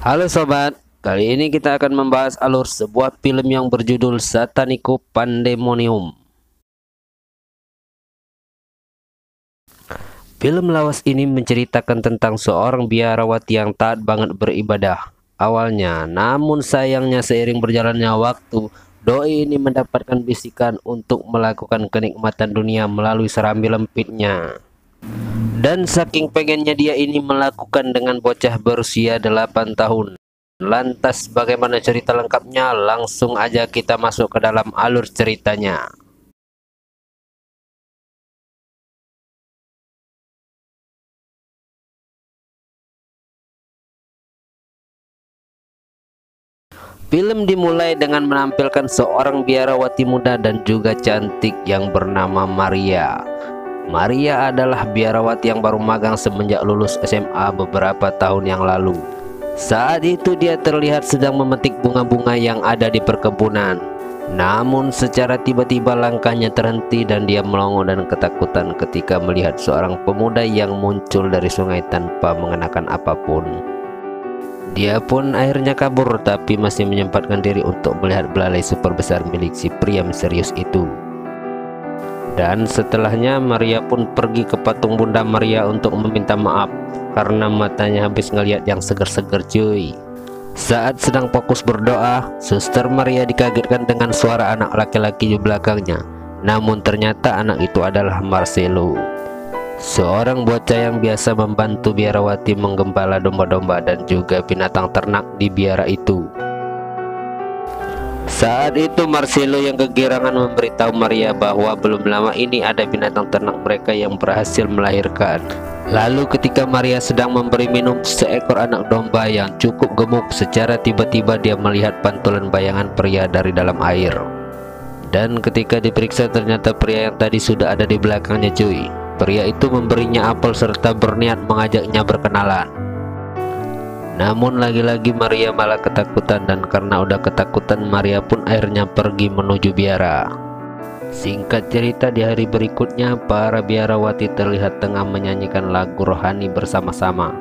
Halo sobat, kali ini kita akan membahas alur sebuah film yang berjudul Satanico Pandemonium. Film lawas ini menceritakan tentang seorang biarawati yang taat banget beribadah awalnya, namun sayangnya seiring berjalannya waktu, doi ini mendapatkan bisikan untuk melakukan kenikmatan dunia melalui serambi lempitnya. Dan saking pengennya dia ini melakukan dengan bocah berusia 8 tahun. Lantas bagaimana cerita lengkapnya? Langsung aja kita masuk ke dalam alur ceritanya. Film dimulai dengan menampilkan seorang biarawati muda dan juga cantik yang bernama Maria. Maria adalah biarawati yang baru magang semenjak lulus SMA beberapa tahun yang lalu. Saat itu dia terlihat sedang memetik bunga-bunga yang ada di perkebunan. Namun secara tiba-tiba langkahnya terhenti dan dia melongo dan ketakutan ketika melihat seorang pemuda yang muncul dari sungai tanpa mengenakan apapun. Dia pun akhirnya kabur, tapi masih menyempatkan diri untuk melihat belalai super besar milik si pria misterius itu. Dan setelahnya Maria pun pergi ke patung Bunda Maria untuk meminta maaf karena matanya habis ngeliat yang seger-seger cuy. Saat sedang fokus berdoa, Suster Maria dikagetkan dengan suara anak laki-laki di belakangnya. Namun ternyata anak itu adalah Marcelo, seorang bocah yang biasa membantu biarawati menggembala domba-domba dan juga binatang ternak di biara itu. Saat itu Marcelo yang kegirangan memberitahu Maria bahwa belum lama ini ada binatang ternak mereka yang berhasil melahirkan. Lalu ketika Maria sedang memberi minum seekor anak domba yang cukup gemuk, secara tiba-tiba dia melihat pantulan bayangan pria dari dalam air. Dan ketika diperiksa ternyata pria yang tadi sudah ada di belakangnya cuy. Pria itu memberinya apel serta berniat mengajaknya berkenalan. Namun lagi-lagi Maria malah ketakutan, dan karena udah ketakutan Maria pun akhirnya pergi menuju biara. Singkat cerita, di hari berikutnya para biarawati terlihat tengah menyanyikan lagu rohani bersama-sama.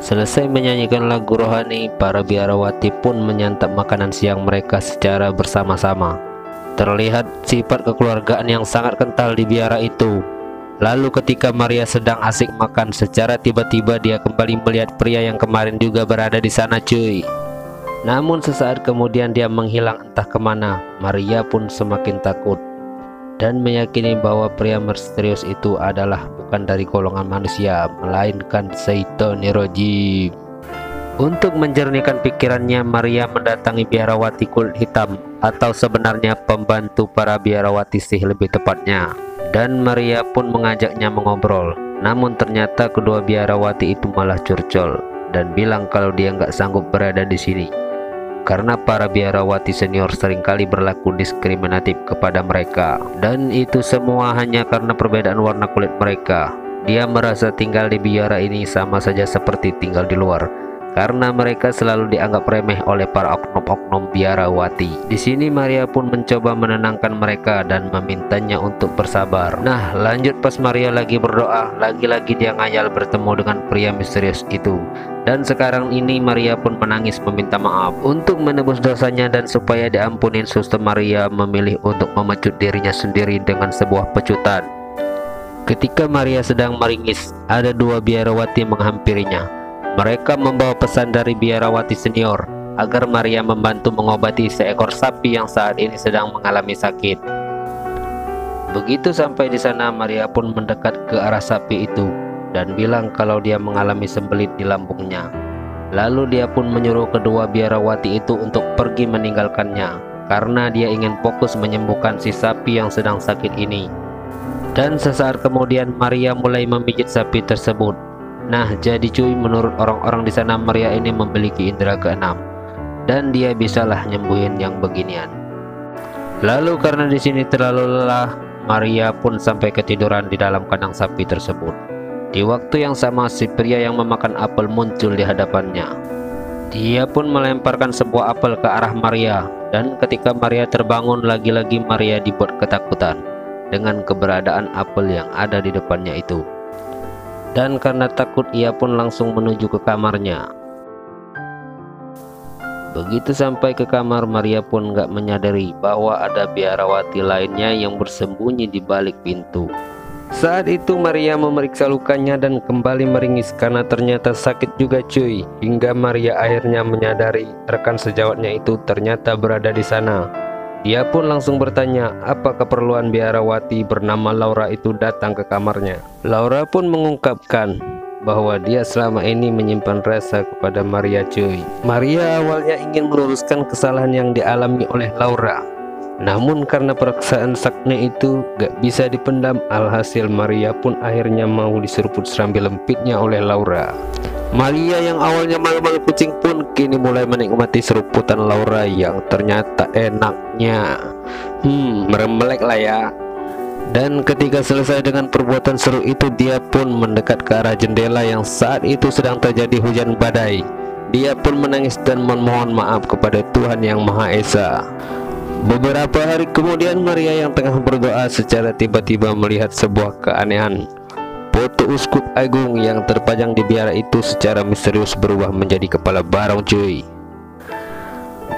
Selesai menyanyikan lagu rohani, para biarawati pun menyantap makanan siang mereka secara bersama-sama. Terlihat sifat kekeluargaan yang sangat kental di biara itu. Lalu ketika Maria sedang asik makan, secara tiba-tiba dia kembali melihat pria yang kemarin juga berada di sana cuy. Namun sesaat kemudian dia menghilang entah kemana. Maria pun semakin takut dan meyakini bahwa pria misterius itu adalah bukan dari golongan manusia, melainkan Syaitonir Rajim. Untuk menjernihkan pikirannya, Maria mendatangi biarawati kulit hitam, atau sebenarnya pembantu para biarawati sih lebih tepatnya. Dan Maria pun mengajaknya mengobrol. Namun ternyata kedua biarawati itu malah curcol dan bilang kalau dia nggak sanggup berada di sini karena para biarawati senior seringkali berlaku diskriminatif kepada mereka. Dan itu semua hanya karena perbedaan warna kulit mereka. Dia merasa tinggal di biara ini sama saja seperti tinggal di luar, karena mereka selalu dianggap remeh oleh para oknum-oknum biarawati. Di sini Maria pun mencoba menenangkan mereka dan memintanya untuk bersabar. Nah, lanjut pas Maria lagi berdoa, lagi-lagi dia ngayal bertemu dengan pria misterius itu. Dan sekarang ini Maria pun menangis meminta maaf. Untuk menebus dosanya dan supaya diampunin, Suster Maria memilih untuk memecut dirinya sendiri dengan sebuah pecutan. Ketika Maria sedang meringis, ada dua biarawati menghampirinya. Mereka membawa pesan dari biarawati senior agar Maria membantu mengobati seekor sapi yang saat ini sedang mengalami sakit. Begitu sampai di sana, Maria pun mendekat ke arah sapi itu dan bilang kalau dia mengalami sembelit di lambungnya. Lalu dia pun menyuruh kedua biarawati itu untuk pergi meninggalkannya karena dia ingin fokus menyembuhkan si sapi yang sedang sakit ini. Dan sesaat kemudian Maria mulai memijit sapi tersebut. Nah, jadi cuy, menurut orang-orang di sana Maria ini memiliki indera keenam dan dia bisalah nyembuhin yang beginian. Lalu karena di sini terlalu lelah, Maria pun sampai ketiduran di dalam kandang sapi tersebut. Di waktu yang sama, si pria yang memakan apel muncul di hadapannya. Dia pun melemparkan sebuah apel ke arah Maria, dan ketika Maria terbangun, lagi-lagi Maria dibuat ketakutan dengan keberadaan apel yang ada di depannya itu. Dan karena takut, ia pun langsung menuju ke kamarnya. Begitu sampai ke kamar, Maria pun gak menyadari bahwa ada biarawati lainnya yang bersembunyi di balik pintu. Saat itu Maria memeriksa lukanya dan kembali meringis karena ternyata sakit juga cuy. Hingga Maria akhirnya menyadari rekan sejawatnya itu ternyata berada di sana. Dia pun langsung bertanya apa keperluan biarawati bernama Laura itu datang ke kamarnya. Laura pun mengungkapkan bahwa dia selama ini menyimpan rasa kepada Maria cuy. Maria awalnya ingin meluruskan kesalahan yang dialami oleh Laura, namun karena perasaan sakitnya itu gak bisa dipendam, alhasil Maria pun akhirnya mau diseruput serambi lempitnya oleh Laura. Maria yang awalnya malu-malu kucing pun kini mulai menikmati seruputan Laura yang ternyata enaknya. Meremelek lah ya. Dan ketika selesai dengan perbuatan seru itu, dia pun mendekat ke arah jendela yang saat itu sedang terjadi hujan badai. Dia pun menangis dan memohon maaf kepada Tuhan Yang Maha Esa. Beberapa hari kemudian, Maria yang tengah berdoa secara tiba-tiba melihat sebuah keanehan. Foto Uskup Agung yang terpajang di biara itu secara misterius berubah menjadi kepala barong cuy.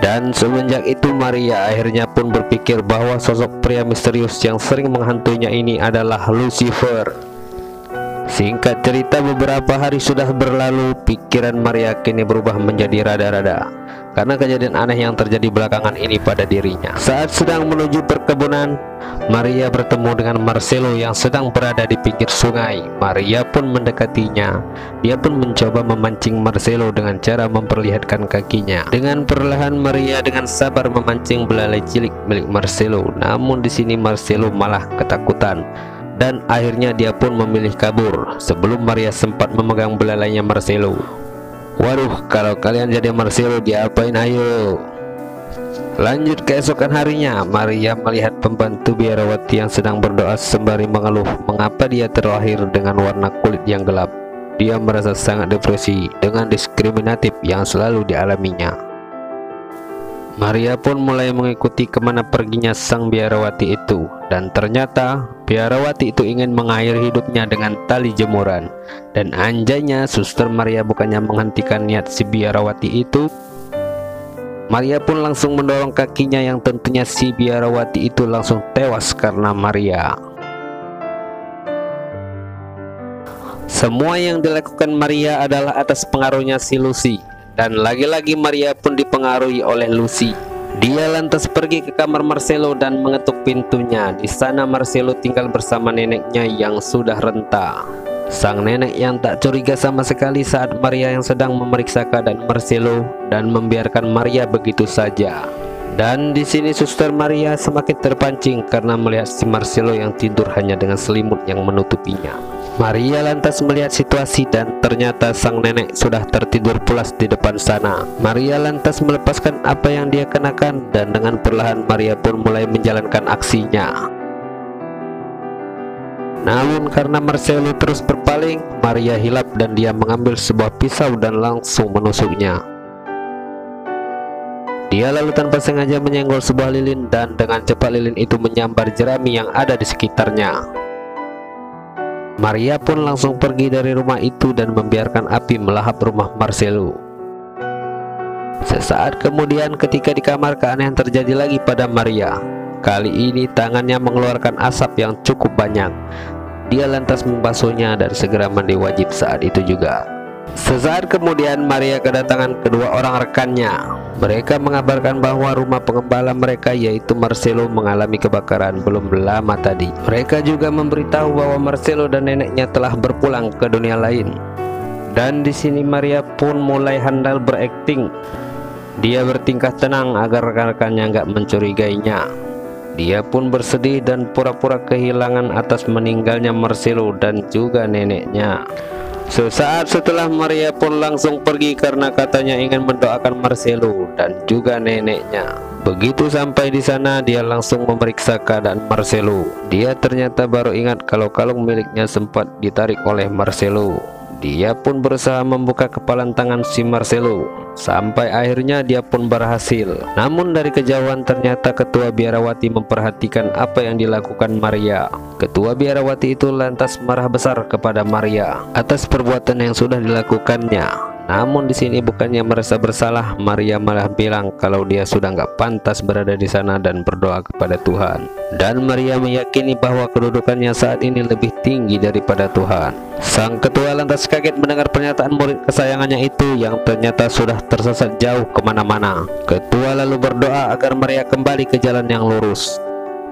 Dan semenjak itu Maria akhirnya pun berpikir bahwa sosok pria misterius yang sering menghantuinya ini adalah Lucifer. Singkat cerita, beberapa hari sudah berlalu, pikiran Maria kini berubah menjadi rada-rada karena kejadian aneh yang terjadi belakangan ini pada dirinya. Saat sedang menuju perkebunan, Maria bertemu dengan Marcelo yang sedang berada di pinggir sungai. Maria pun mendekatinya. Dia pun mencoba memancing Marcelo dengan cara memperlihatkan kakinya. Dengan perlahan Maria dengan sabar memancing belalai cilik milik Marcelo. Namun di sini Marcelo malah ketakutan dan akhirnya dia pun memilih kabur sebelum Maria sempat memegang belalainya Marcelo. Waduh, kalau kalian jadi Marcelo diapain ayo? Lanjut keesokan harinya, Maria melihat pembantu biarawati yang sedang berdoa sembari mengeluh mengapa dia terlahir dengan warna kulit yang gelap. Dia merasa sangat depresi dengan diskriminatif yang selalu dialaminya. Maria pun mulai mengikuti kemana perginya sang biarawati itu, dan ternyata biarawati itu ingin mengakhiri hidupnya dengan tali jemuran. Dan anjaynya, Suster Maria bukannya menghentikan niat si biarawati itu, Maria pun langsung mendorong kakinya yang tentunya si biarawati itu langsung tewas karena Maria. Semua yang dilakukan Maria adalah atas pengaruhnya si Lucy. Dan lagi-lagi Maria pun dipengaruhi oleh Lucy. Dia lantas pergi ke kamar Marcelo dan mengetuk pintunya. Di sana Marcelo tinggal bersama neneknya yang sudah renta. Sang nenek yang tak curiga sama sekali saat Maria yang sedang memeriksa keadaan Marcelo dan membiarkan Maria begitu saja. Dan di sini Suster Maria semakin terpancing karena melihat si Marcelo yang tidur hanya dengan selimut yang menutupinya. Maria lantas melihat situasi dan ternyata sang nenek sudah tertidur pulas di depan sana. Maria lantas melepaskan apa yang dia kenakan dan dengan perlahan Maria pun mulai menjalankan aksinya. Namun karena Marcelo terus berpaling, Maria hilap dan dia mengambil sebuah pisau dan langsung menusuknya. Dia lalu tanpa sengaja menyenggol sebuah lilin dan dengan cepat lilin itu menyambar jerami yang ada di sekitarnya. Maria pun langsung pergi dari rumah itu dan membiarkan api melahap rumah Marcelo. Sesaat kemudian ketika di kamar, keanehan terjadi lagi pada Maria. Kali ini tangannya mengeluarkan asap yang cukup banyak. Dia lantas membasuhnya dan segera mandi wajib saat itu juga. Sesaat kemudian Maria kedatangan kedua orang rekannya. Mereka mengabarkan bahwa rumah pengembala mereka yaitu Marcelo mengalami kebakaran belum lama tadi. Mereka juga memberitahu bahwa Marcelo dan neneknya telah berpulang ke dunia lain. Dan di sini Maria pun mulai handal berakting. Dia bertingkah tenang agar rekan-rekannya nggak mencurigainya. Dia pun bersedih dan pura-pura kehilangan atas meninggalnya Marcelo dan juga neneknya. Sesaat setelah Maria pun langsung pergi karena katanya ingin mendoakan Marcelo dan juga neneknya. Begitu sampai di sana, dia langsung memeriksa keadaan Marcelo. Dia ternyata baru ingat kalau kalung miliknya sempat ditarik oleh Marcelo. Dia pun berusaha membuka kepalan tangan si Marcelo. Sampai akhirnya dia pun berhasil. Namun dari kejauhan ternyata ketua biarawati memperhatikan apa yang dilakukan Maria. Ketua biarawati itu lantas marah besar kepada Maria atas perbuatan yang sudah dilakukannya. Namun di sini bukannya merasa bersalah, Maria malah bilang kalau dia sudah nggak pantas berada di sana dan berdoa kepada Tuhan. Dan Maria meyakini bahwa kedudukannya saat ini lebih tinggi daripada Tuhan. Sang ketua lantas kaget mendengar pernyataan murid kesayangannya itu yang ternyata sudah tersesat jauh kemana-mana. Ketua lalu berdoa agar Maria kembali ke jalan yang lurus.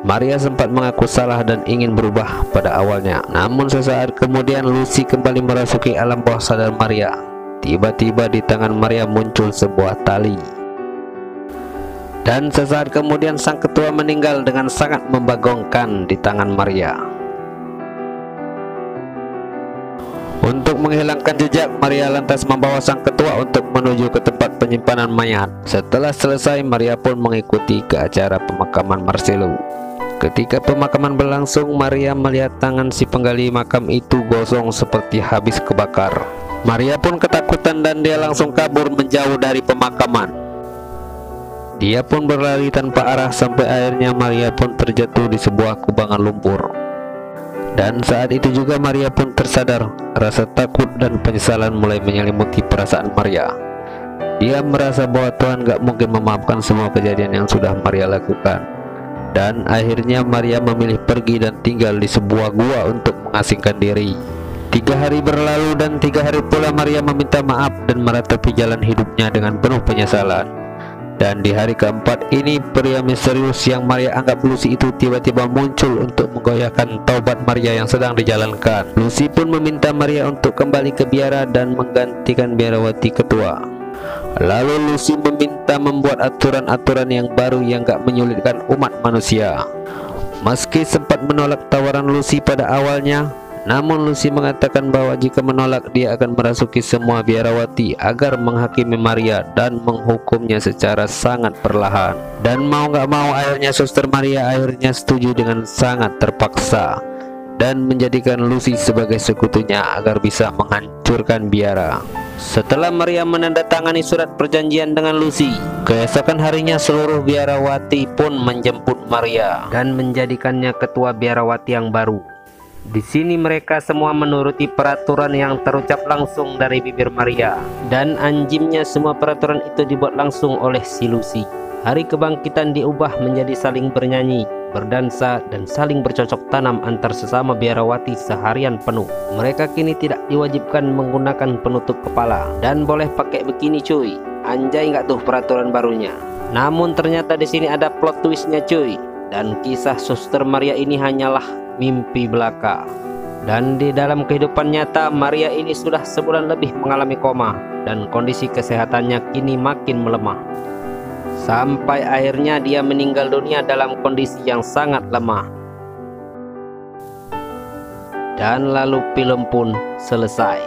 Maria sempat mengaku salah dan ingin berubah pada awalnya. Namun sesaat kemudian Lucy kembali merasuki alam bawah sadar Maria. Tiba-tiba di tangan Maria muncul sebuah tali. Dan sesaat kemudian sang ketua meninggal dengan sangat membagongkan di tangan Maria. Untuk menghilangkan jejak, Maria lantas membawa sang ketua untuk menuju ke tempat penyimpanan mayat. Setelah selesai, Maria pun mengikuti ke acara pemakaman Marcelo. Ketika pemakaman berlangsung, Maria melihat tangan si penggali makam itu gosong seperti habis kebakar. Maria pun ketakutan dan dia langsung kabur menjauh dari pemakaman. Dia pun berlari tanpa arah sampai akhirnya Maria pun terjatuh di sebuah kubangan lumpur. Dan saat itu juga Maria pun tersadar. Rasa takut dan penyesalan mulai menyelimuti perasaan Maria. Dia merasa bahwa Tuhan gak mungkin memaafkan semua kejadian yang sudah Maria lakukan. Dan akhirnya Maria memilih pergi dan tinggal di sebuah gua untuk mengasingkan diri. 3 hari berlalu dan 3 hari pula Maria meminta maaf dan meratapi jalan hidupnya dengan penuh penyesalan. Dan di hari keempat ini, pria misterius yang Maria anggap Lucy itu tiba-tiba muncul untuk menggoyahkan taubat Maria yang sedang dijalankan. Lucy pun meminta Maria untuk kembali ke biara dan menggantikan biarawati ketua. Lalu Lucy meminta membuat aturan-aturan yang baru yang gak menyulitkan umat manusia. Meski sempat menolak tawaran Lucy pada awalnya, namun Lucy mengatakan bahwa jika menolak dia akan merasuki semua biarawati agar menghakimi Maria dan menghukumnya secara sangat perlahan. Dan mau gak mau akhirnya Suster Maria akhirnya setuju dengan sangat terpaksa dan menjadikan Lucy sebagai sekutunya agar bisa menghancurkan biara. Setelah Maria menandatangani surat perjanjian dengan Lucy, keesokan harinya seluruh biarawati pun menjemput Maria dan menjadikannya ketua biarawati yang baru. Di sini mereka semua menuruti peraturan yang terucap langsung dari bibir Maria, dan anjimnya semua peraturan itu dibuat langsung oleh si Lucy. Hari kebangkitan diubah menjadi saling bernyanyi, berdansa, dan saling bercocok tanam antar sesama biarawati seharian penuh. Mereka kini tidak diwajibkan menggunakan penutup kepala dan boleh pakai bikini cuy. Anjay nggak tuh peraturan barunya. Namun ternyata di sini ada plot twistnya cuy. Dan kisah Suster Maria ini hanyalah mimpi belaka. Dan di dalam kehidupan nyata, Maria ini sudah sebulan lebih mengalami koma dan kondisi kesehatannya kini makin melemah. Sampai akhirnya dia meninggal dunia dalam kondisi yang sangat lemah. Dan lalu film pun selesai.